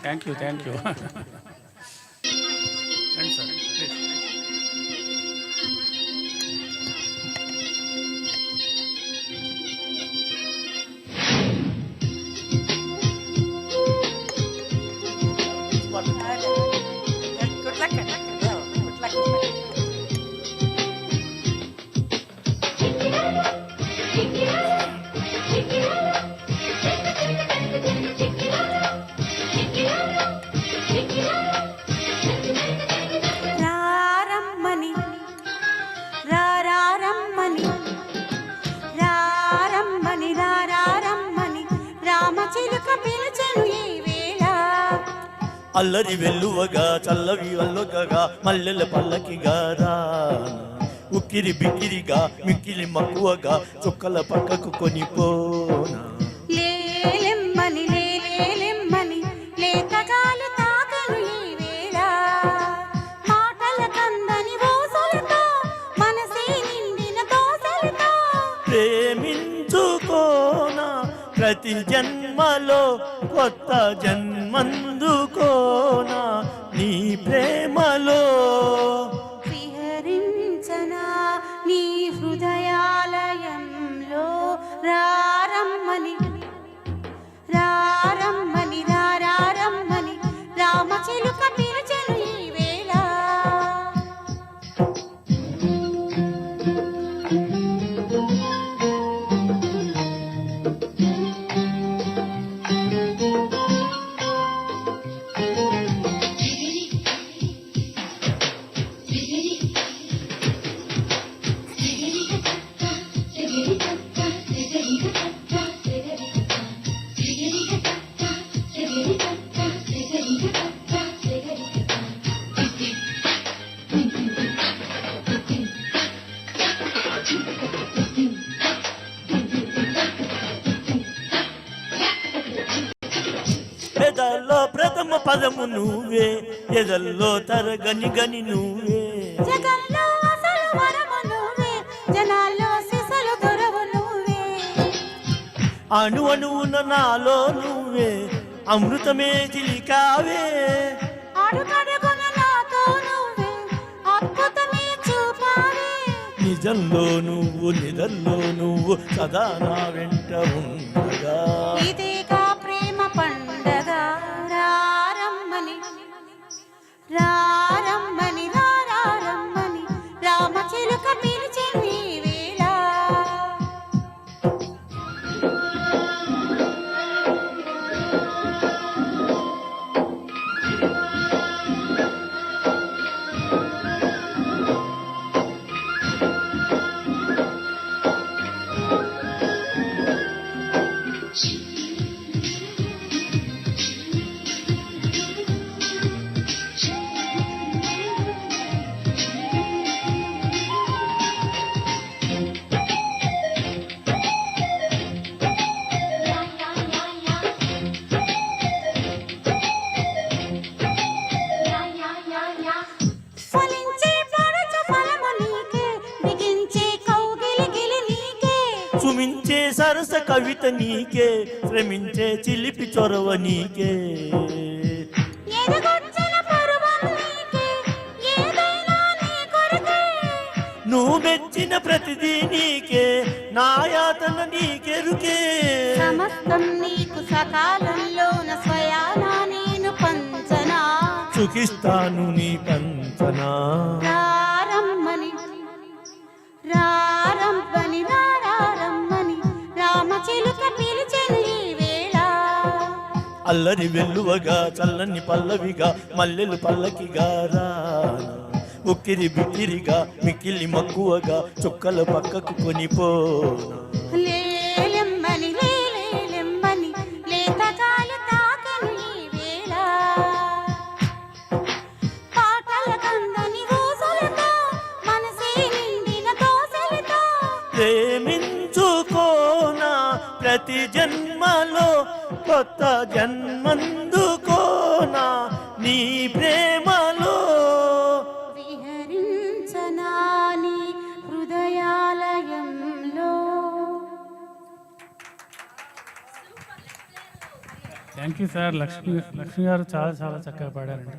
Thank you రండి sir please. Good luck. Good luck. రారమ్మని రారమ్మని రారమ్మని రారమ్మని రామచిలుక పిలిచెను ఈ వేళ. అల్లరి వెల్లువగా చల్లవి అల్లొకగా మల్లెల పల్లకిగా రానా ఉక్కిరి బిక్కిరిగా మిక్కిలి మక్కువగా చుక్కల పక్కకు కొనిపోనా. లేలెమ్మని లేలెమ్మని లేతగాలు తాకను ఈ వేళ. మాటల కందని ఊసులతో మనసే నిండిన దోసలతో ప్రేమించుకోనా ప్రతి జన్మలో కొత్త జన్మందుకోనా నీ ప్రేమలో విహరించనా నీ హృదయాలయంలో. రారమ్మని రారమ్మని రారమ్మని రామచిలుక పిలిచెను ఈ వేళ. పెదల్లో ప్రథమ పదము నువ్వే ఎదల్లో తరగని గని నువ్వే. జగల్లో అసలు వరము నువ్వే జనాల్లో సిసలు దొరవు నువ్వే. అణు అణువున నాలో నువ్వే అమృతమే చిలికావే. అడుగడుగున నాతో నువ్వే అద్భుతమే చూపావే. నిజంలో నువ్వు నిజంలో నువ్వు సదా నా వెంట ఉండగా. ఇదేగా ప్రేమ పండగ. రారమ్మని రారమ్మని రారమ్మని రామచిలుక పిలిచెను ఈ వేళ. ఫలించే పడుచు ఫలము నీకే బిగించే కౌగిలిగిలి నీకే. సుమించే సరస కవిత నీకే శ్రమించే చిలిపి చొరవ నీకే. ఎదగొచ్చిన పరువం నీకే ఏదైనా నీ కొరకే. నువ్వు మెచ్చిన ప్రతిదీ నీకే నా యాతన నీకెరుకే. సమస్తం నీకు సకాలంలోన స్వయానా నేను పంచనా. సుఖిస్తాను నీ పంచనా. రారమ్మని రారమ్మని రారమ్మని రామచిలుక పిలిచెను ఈ వేళ. అల్లరి వెల్లువగా చల్లని పల్లవిగా మల్లెలు పల్లకిగా రానా ఉక్కిరి బిక్కిరిగా మిక్కిలి మక్కువగా చుక్కల పక్కకు కొనిపోనా. లేలెమ్మని లేలెమ్మని లేతగాలు తాకను ఈ వేళ. పాటల కందని ఊసులతో మనసే నిండిన దోసలతో ప్రేమించుకోనా ప్రతి జన్మలో కొత్త జన్మందుకోనా నీ ప్రేమలో. విహరించనా నీ హృదయాలయంలో. Thank you. Thank you sir. Lakshmi గారు చాలా చాలా చక్కగా పాడారండి.